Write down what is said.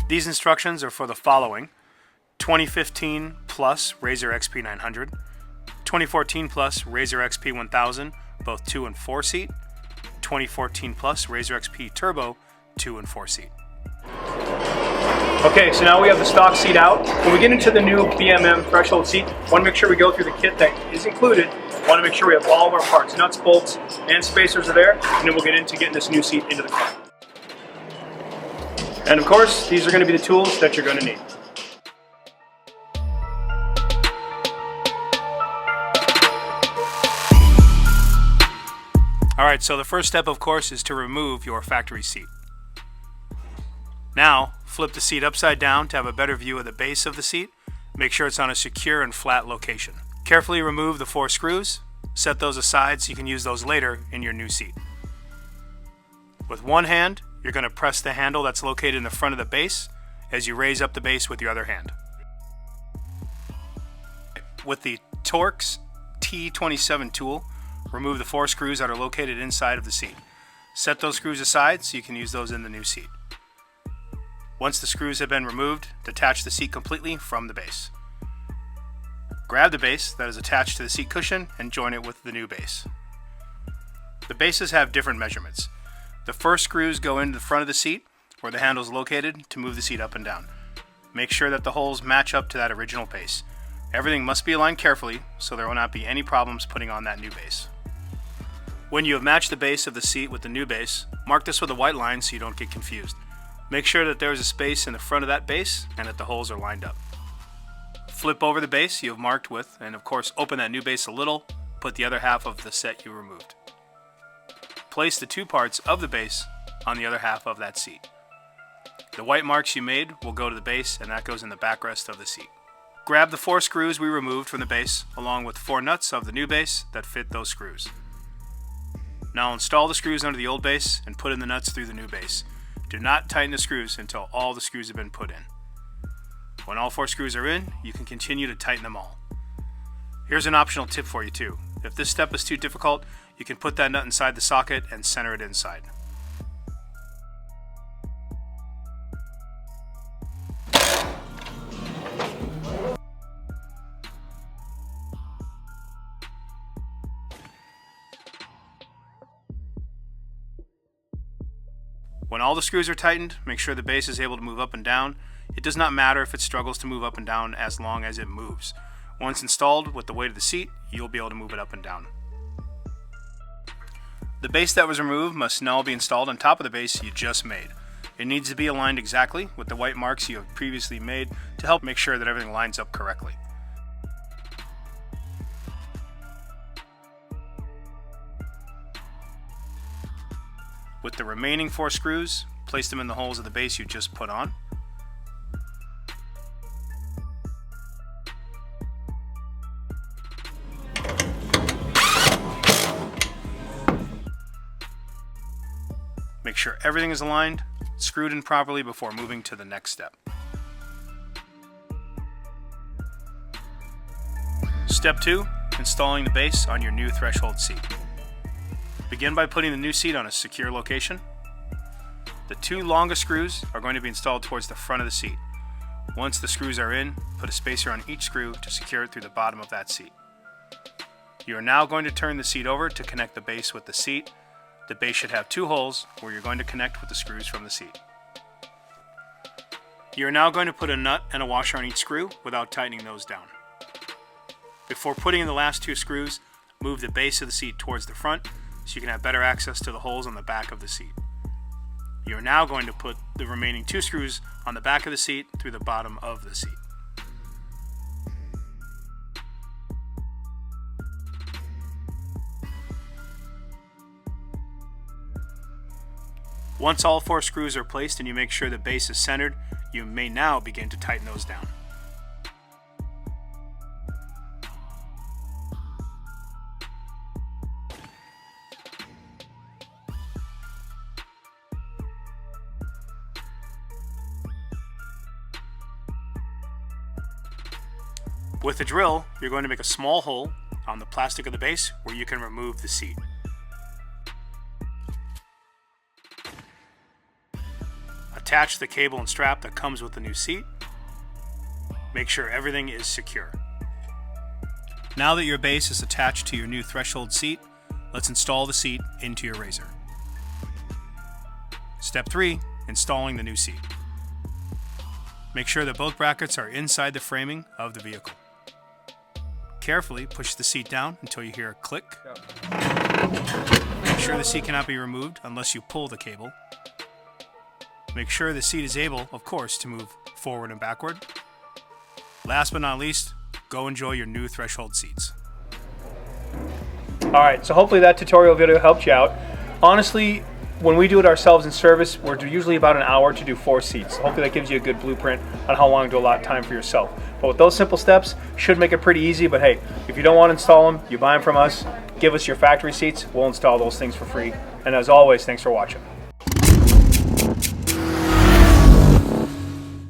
These instructions are for the following: 2015 plus RZR XP 900, 2014 plus RZR XP 1000, both 2 and 4 seat, 2014 plus RZR XP Turbo 2 and 4 seat. Okay, so now we have the stock seat out. When we get into the new BMM threshold seat, want to make sure we go through the kit that is included. Want to make sure we have all of our parts, nuts, bolts, and spacers are there, and then we'll get into getting this new seat into the car. And of course, these are going to be the tools that you're going to need. Alright, so the first step, of course, is to remove your factory seat. Now, flip the seat upside down to have a better view of the base of the seat. Make sure it's on a secure and flat location. Carefully remove the 4 screws. Set those aside so you can use those later in your new seat. With one hand, you're going to press the handle that's located in the front of the base as you raise up the base with your other hand. With the Torx T27 tool, remove the 4 screws that are located inside of the seat. Set those screws aside so you can use those in the new seat. Once the screws have been removed, detach the seat completely from the base. Grab the base that is attached to the seat cushion and join it with the new base. The bases have different measurements. The first screws go into the front of the seat where the handle is located to move the seat up and down. Make sure that the holes match up to that original base. Everything must be aligned carefully so there will not be any problems putting on that new base. When you have matched the base of the seat with the new base, mark this with a white line so you don't get confused. Make sure that there is a space in the front of that base and that the holes are lined up. Flip over the base you have marked with, and of course open that new base a little, put the other half of the set you removed. Place the 2 parts of the base on the other half of that seat. The white marks you made will go to the base, and that goes in the backrest of the seat. Grab the 4 screws we removed from the base along with 4 nuts of the new base that fit those screws. Now install the screws under the old base and put in the nuts through the new base. Do not tighten the screws until all the screws have been put in. When all 4 screws are in, you can continue to tighten them all. Here's an optional tip for you too. If this step is too difficult, you can put that nut inside the socket and center it inside. When all the screws are tightened, make sure the base is able to move up and down. It does not matter if it struggles to move up and down as long as it moves. Once installed with the weight of the seat, you'll be able to move it up and down. The base that was removed must now be installed on top of the base you just made. It needs to be aligned exactly with the white marks you have previously made to help make sure that everything lines up correctly. With the remaining 4 screws, place them in the holes of the base you just put on. Make sure everything is aligned, screwed in properly before moving to the next step. Step 2, installing the base on your new threshold seat. Begin by putting the new seat on a secure location. The 2 longest screws are going to be installed towards the front of the seat. Once the screws are in, put a spacer on each screw to secure it through the bottom of that seat. You are now going to turn the seat over to connect the base with the seat. The base should have 2 holes where you're going to connect with the screws from the seat. You are now going to put a nut and a washer on each screw without tightening those down. Before putting in the last 2 screws, move the base of the seat towards the front so you can have better access to the holes on the back of the seat. You are now going to put the remaining 2 screws on the back of the seat through the bottom of the seat. Once all 4 screws are placed and you make sure the base is centered, you may now begin to tighten those down. With the drill, you're going to make a small hole on the plastic of the base where you can remove the seat. Attach the cable and strap that comes with the new seat. Make sure everything is secure. Now that your base is attached to your new threshold seat, let's install the seat into your RZR. Step 3. Installing the new seat. Make sure that both brackets are inside the framing of the vehicle. Carefully push the seat down until you hear a click. Make sure the seat cannot be removed unless you pull the cable. Make sure the seat is able, of course, to move forward and backward. Last but not least, go enjoy your new threshold seats. Alright, so hopefully that tutorial video helped you out. Honestly, when we do it ourselves in service, we're usually about an hour to do 4 seats. Hopefully that gives you a good blueprint on how long to allot time for yourself. But with those simple steps, should make it pretty easy. But hey, if you don't want to install them, you buy them from us, give us your factory seats, we'll install those things for free. And as always, thanks for watching.